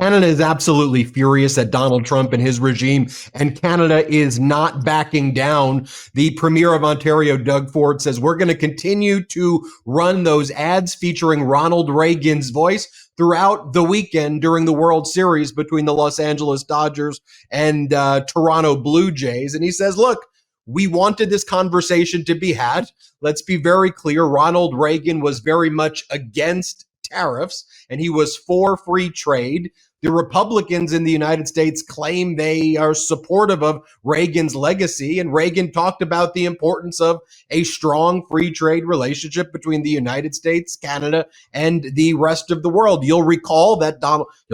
Canada is absolutely furious at Donald Trump and his regime, and Canada is not backing down. The Premier of Ontario, Doug Ford, says we're going to continue to run those ads featuring Ronald Reagan's voice throughout the weekend during the World Series between the Los Angeles Dodgers and Toronto Blue Jays. And he says, look, we wanted this conversation to be had. Let's be very clear. Ronald Reagan was very much against tariffs, and he was for free trade. The Republicans in the United States claim they are supportive of Reagan's legacy, and Reagan talked about the importance of a strong free trade relationship between the United States, Canada, and the rest of the world. You'll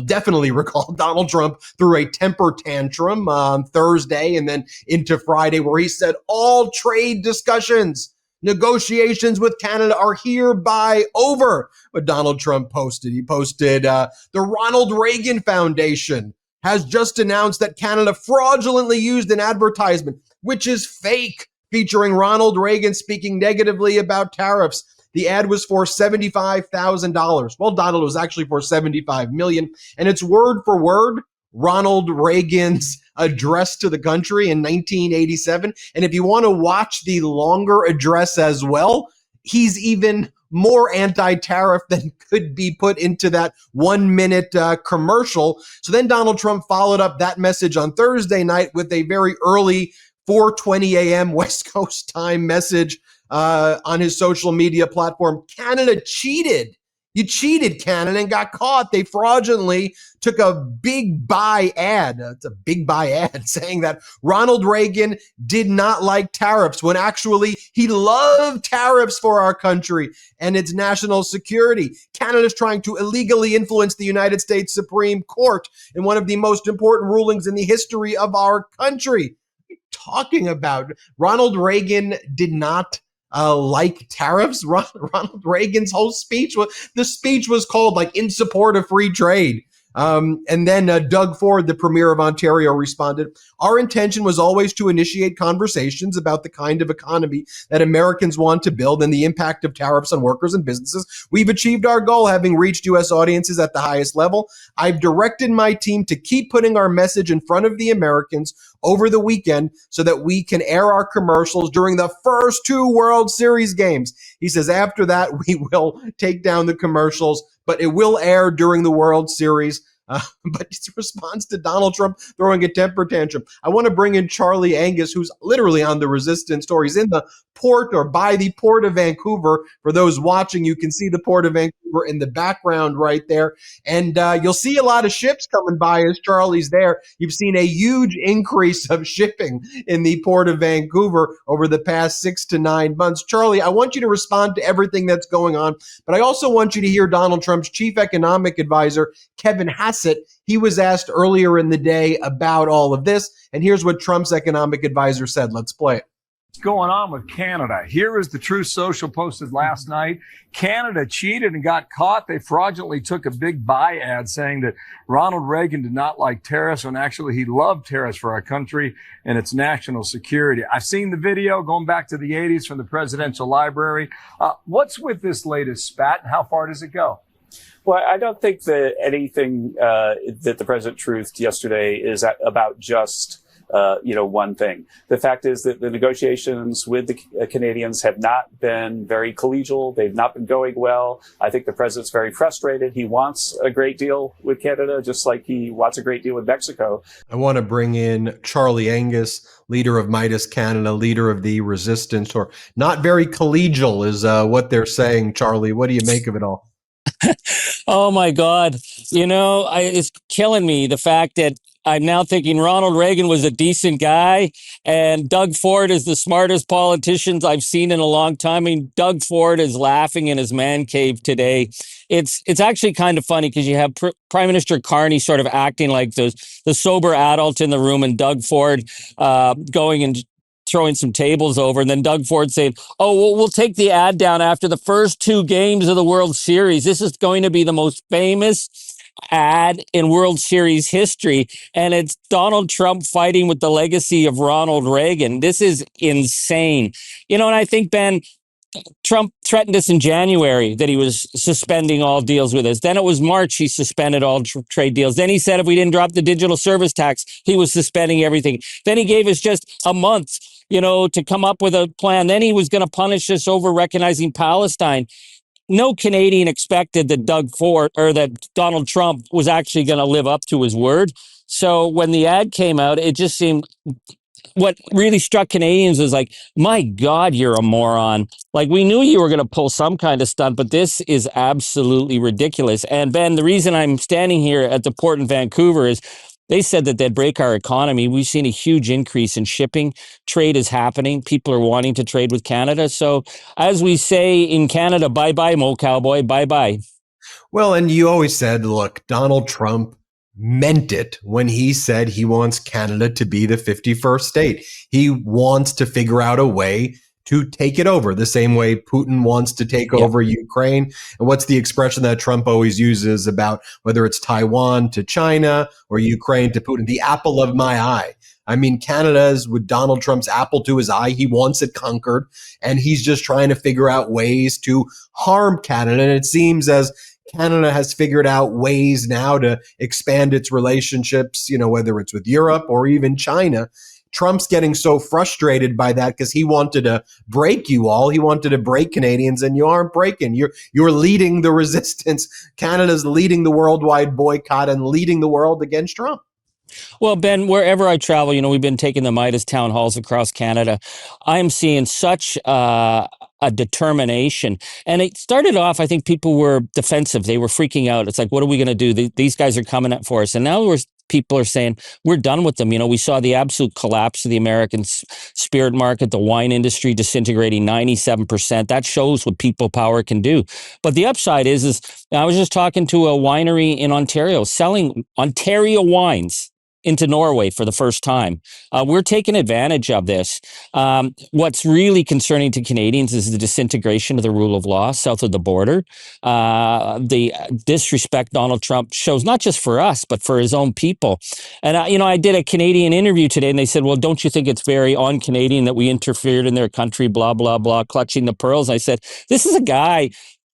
definitely recall Donald Trump threw a temper tantrum on Thursday and then into Friday, where he said all trade discussions, negotiations with Canada are hereby over. But Donald Trump posted. He posted, the Ronald Reagan Foundation has just announced that Canada fraudulently used an advertisement, which is fake, featuring Ronald Reagan speaking negatively about tariffs. The ad was for $75,000. Well, Donald, was actually for $75 million. And it's word for word Ronald Reagan's address to the country in 1987. And if you want to watch the longer address as well, he's even more anti-tariff than could be put into that 1 minute commercial. So then Donald Trump followed up that message on Thursday night with a very early 4:20 a.m. West Coast time message on his social media platform. Canada cheated. You cheated, Canada, and got caught. They fraudulently took a big buy ad. It's a big buy ad saying that Ronald Reagan did not like tariffs when actually he loved tariffs for our country and its national security. Canada's trying to illegally influence the United States Supreme Court in one of the most important rulings in the history of our country. What are you talking about? Ronald Reagan did not like tariffs. Ronald Reagan's whole speech was called like in support of free trade. And then Doug Ford, the Premier of Ontario, responded, our intention was always to initiate conversations about the kind of economy that Americans want to build and the impact of tariffs on workers and businesses. We've achieved our goal, having reached U.S. audiences at the highest level. I've directed my team to keep putting our message in front of the Americans over the weekend so that we can air our commercials during the first two World Series games. He says after that, we will take down the commercials, but it will air during the World Series. But it's a response to Donald Trump throwing a temper tantrum. I want to bring in Charlie Angus, who's literally on the Resistance tour. He's in the port or by the Port of Vancouver. For those watching, you can see the Port of Vancouver in the background right there. And you'll see a lot of ships coming by as Charlie's there. You've seen a huge increase of shipping in the Port of Vancouver over the past 6 to 9 months. Charlie, I want you to respond to everything that's going on, but I also want you to hear Donald Trump's chief economic advisor, Kevin Hassett. He was asked earlier in the day about all of this, and here's what Trump's economic advisor said. Let's play it. What's going on with Canada? Here is the Truth Social posted last night. Canada cheated and got caught. They fraudulently took a big buy ad saying that Ronald Reagan did not like tariffs when actually he loved tariffs for our country and its national security. I've seen the video going back to the 80s from the Presidential Library. What's with this latest spat and how far does it go? Well, I don't think that anything that the president truthed yesterday is about just one thing. The fact is that the negotiations with the Canadians have not been very collegial. They've not been going well. I think the president's very frustrated. He wants a great deal with Canada, just like he wants a great deal with Mexico. I want to bring in Charlie Angus, leader of Midas Canada, leader of the Resistance, or not very collegial is what they're saying. Charlie, what do you make of it all? Oh, my God. It's killing me, the fact that I'm now thinking Ronald Reagan was a decent guy and Doug Ford is the smartest politicians I've seen in a long time. I mean, Doug Ford is laughing in his man cave today. It's actually kind of funny because you have Prime Minister Carney sort of acting like the sober adult in the room and Doug Ford going and throwing some tables over, and then Doug Ford saying, we'll take the ad down after the first two games of the World Series. This is going to be the most famous ad in World Series history, and it's Donald Trump fighting with the legacy of Ronald Reagan. This is insane. And I think, Ben, Trump threatened us in January that he was suspending all deals with us. Then it was March, he suspended all trade deals. Then he said if we didn't drop the digital service tax, he was suspending everything. Then he gave us just a month, to come up with a plan. Then he was going to punish us over recognizing Palestine. No Canadian expected that that Donald Trump was actually going to live up to his word. So when the ad came out, it just seemed, what really struck Canadians was like, my God, you're a moron. Like, we knew you were going to pull some kind of stunt, but this is absolutely ridiculous. And Ben, the reason I'm standing here at the port in Vancouver is they said that they'd break our economy. We've seen a huge increase in shipping. Trade is happening. People are wanting to trade with Canada. So as we say in Canada, bye-bye, Mo Cowboy, bye-bye. Well, and you always said, look, Donald Trump meant it when he said he wants Canada to be the 51st state. He wants to figure out a way to take it over the same way Putin wants to take over Ukraine. And what's the expression that Trump always uses about whether it's Taiwan to China or Ukraine to Putin? The apple of my eye. I mean, Canada is with Donald Trump's apple to his eye. He wants it conquered, and he's just trying to figure out ways to harm Canada. And it seems as Canada has figured out ways now to expand its relationships, whether it's with Europe or even China. Trump's getting so frustrated by that because he wanted to break you all. He wanted to break Canadians, and you aren't breaking. You're leading the resistance. Canada's leading the worldwide boycott and leading the world against Trump. Well, Ben, wherever I travel, we've been taking the Meidas town halls across Canada. I'm seeing such a determination. And it started off, I think people were defensive. They were freaking out. It's like, what are we going to do? These guys are coming up for us. And now people are saying, we're done with them. We saw the absolute collapse of the American spirit market, the wine industry disintegrating 97%. That shows what people power can do. But the upside is I was just talking to a winery in Ontario selling Ontario wines into Norway for the first time. We're taking advantage of this. What's really concerning to Canadians is the disintegration of the rule of law south of the border. The disrespect Donald Trump shows, not just for us, but for his own people. And, I did a Canadian interview today, and they said, well, don't you think it's very un-Canadian that we interfered in their country, blah, blah, blah, clutching the pearls? I said, this is a guy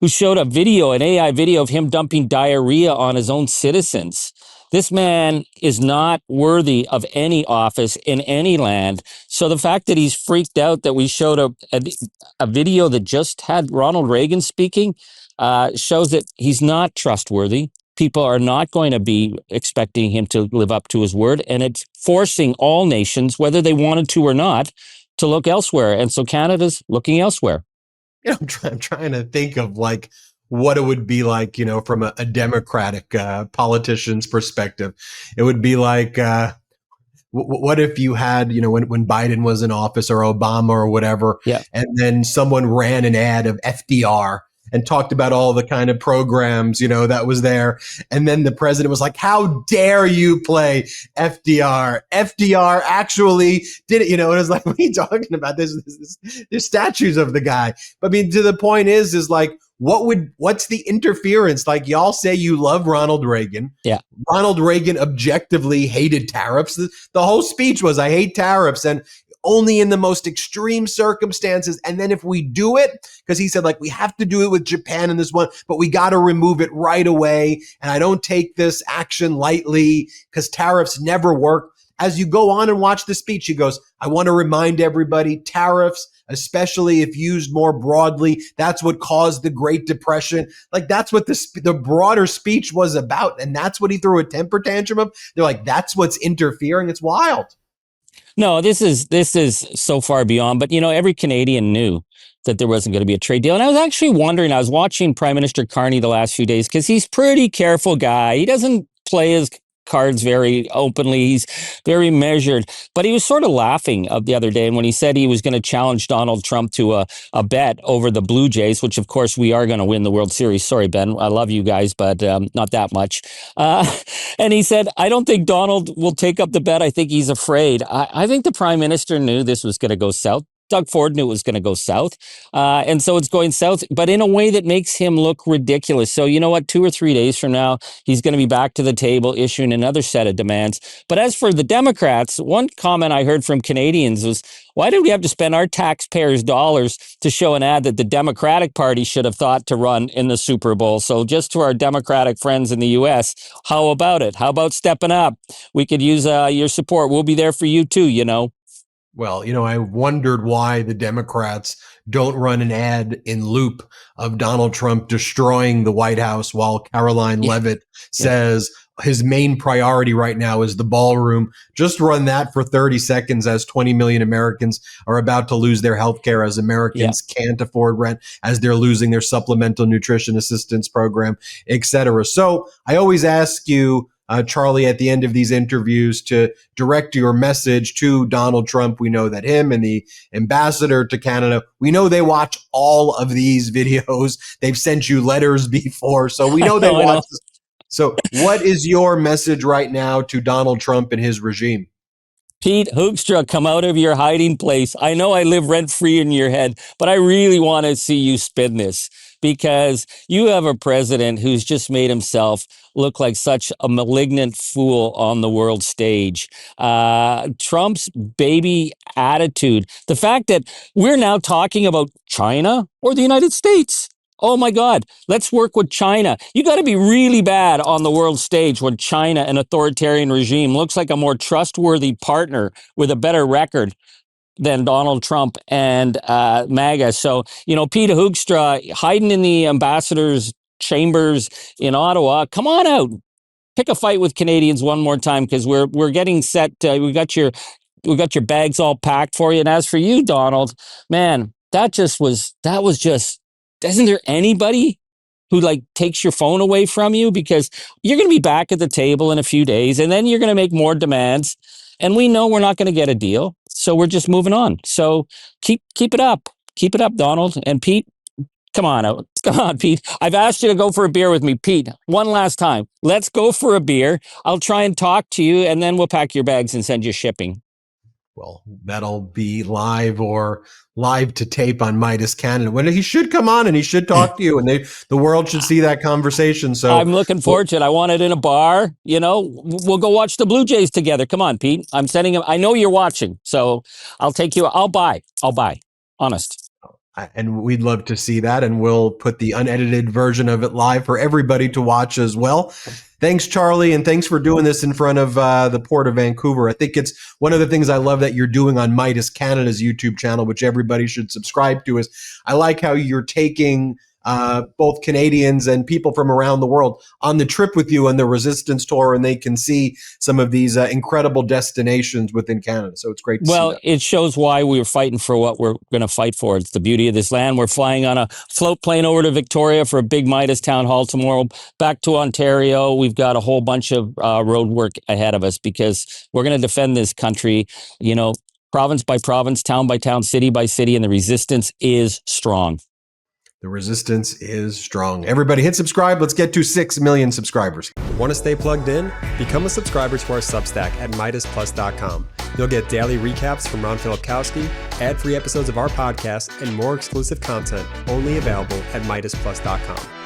who showed an AI video of him dumping diarrhea on his own citizens. This man is not worthy of any office in any land. So the fact that he's freaked out that we showed a video that just had Ronald Reagan speaking shows that he's not trustworthy. People are not going to be expecting him to live up to his word. And it's forcing all nations, whether they wanted to or not, to look elsewhere. And so Canada's looking elsewhere. I'm trying to think of what it would be like, from a Democratic politician's perspective. It would be like, what if you had, when Biden was in office or Obama or whatever, and then someone ran an ad of FDR and talked about all the kind of programs, that was there. And then the president was like, how dare you play FDR? FDR actually did it, and it was like, what are you talking about? There's statues of the guy. But I mean, to the point is like, what's the interference? Like, y'all say you love Ronald Reagan. Yeah. Ronald Reagan objectively hated tariffs. The whole speech was, I hate tariffs. And only in the most extreme circumstances. And then if we do it, because he said, we have to do it with Japan in this one, but we got to remove it right away. And I don't take this action lightly because tariffs never work. As you go on and watch the speech, he goes, I want to remind everybody, tariffs, especially if used more broadly, that's what caused the Great Depression. That's what the broader speech was about. And that's what he threw a temper tantrum of. They're like, that's what's interfering. It's wild. No, this is so far beyond. But, every Canadian knew that there wasn't going to be a trade deal. And I was actually wondering, I was watching Prime Minister Carney the last few days because he's a pretty careful guy. He doesn't play his cards very openly. He's very measured. But he was sort of laughing the other day when he said he was going to challenge Donald Trump to a bet over the Blue Jays, which, of course, we are going to win the World Series. Sorry, Ben. I love you guys, but not that much. And he said, I don't think Donald will take up the bet. I think he's afraid. I think the Prime Minister knew this was going to go south. Doug Ford knew it was going to go south. And so it's going south, but in a way that makes him look ridiculous. So you know what? 2 or 3 days from now, he's going to be back to the table issuing another set of demands. But as for the Democrats, one comment I heard from Canadians was, why did we have to spend our taxpayers' dollars to show an ad that the Democratic Party should have thought to run in the Super Bowl? So just to our Democratic friends in the U.S., how about it? How about stepping up? We could use your support. We'll be there for you too, you know. Well, I wondered why the Democrats don't run an ad in loop of Donald Trump destroying the White House while Caroline Leavitt says his main priority right now is the ballroom. Just run that for 30 seconds as 20 million Americans are about to lose their health care, as Americans can't afford rent, as they're losing their supplemental nutrition assistance program, et cetera. So I always ask you, Charlie, at the end of these interviews to direct your message to Donald Trump. We know that him and the ambassador to Canada, we know they watch all of these videos. They've sent you letters before, so we know they watch this. So what is your message right now to Donald Trump and his regime? Pete Hoekstra, come out of your hiding place. I know I live rent-free in your head, but I really want to see you spin this, because you have a president who's just made himself look like such a malignant fool on the world stage. Trump's baby attitude, the fact that we're now talking about China or the United States. Oh my God, let's work with China. You got to be really bad on the world stage when China, an authoritarian regime, looks like a more trustworthy partner with a better record than Donald Trump and MAGA. So, Peter Hoekstra hiding in the ambassador's chambers in Ottawa, come on out. Pick a fight with Canadians one more time, because we're getting set. We got your bags all packed for you. And as for you, Donald, man, that was just, isn't there anybody who takes your phone away from you? Because you're going to be back at the table in a few days, and then you're going to make more demands. And we know we're not going to get a deal. So we're just moving on. So keep it up. Keep it up, Donald. And Pete, come on out. Come on, Pete. I've asked you to go for a beer with me. Pete, one last time. Let's go for a beer. I'll try and talk to you, and then we'll pack your bags and send you shipping. Well, that'll be live to tape on Meidas Canada. When he should come on and he should talk to you, and the world should see that conversation. So I'm looking forward to it. I want it in a bar. We'll go watch the Blue Jays together. Come on, Pete. I'm sending him. I know you're watching, so I'll take you. I'll buy. Honest. And we'd love to see that, and we'll put the unedited version of it live for everybody to watch as well. Thanks, Charlie, and thanks for doing this in front of the Port of Vancouver. I think it's one of the things I love that you're doing on Meidas Canada's YouTube channel, which everybody should subscribe to, is I like how you're taking both Canadians and people from around the world on the trip with you on the Resistance Tour, and they can see some of these incredible destinations within Canada. So it's great to see that. It shows why we were fighting for what we're going to fight for. It's the beauty of this land. We're flying on a float plane over to Victoria for a big Meidas town hall tomorrow. Back to Ontario. We've got a whole bunch of road work ahead of us, because we're going to defend this country, province by province, town by town, city by city, and the resistance is strong. The resistance is strong. Everybody hit subscribe. Let's get to 6 million subscribers. Want to stay plugged in? Become a subscriber to our Substack at MeidasPlus.com. You'll get daily recaps from Ron Filipkowski, ad-free episodes of our podcast, and more exclusive content only available at MeidasPlus.com.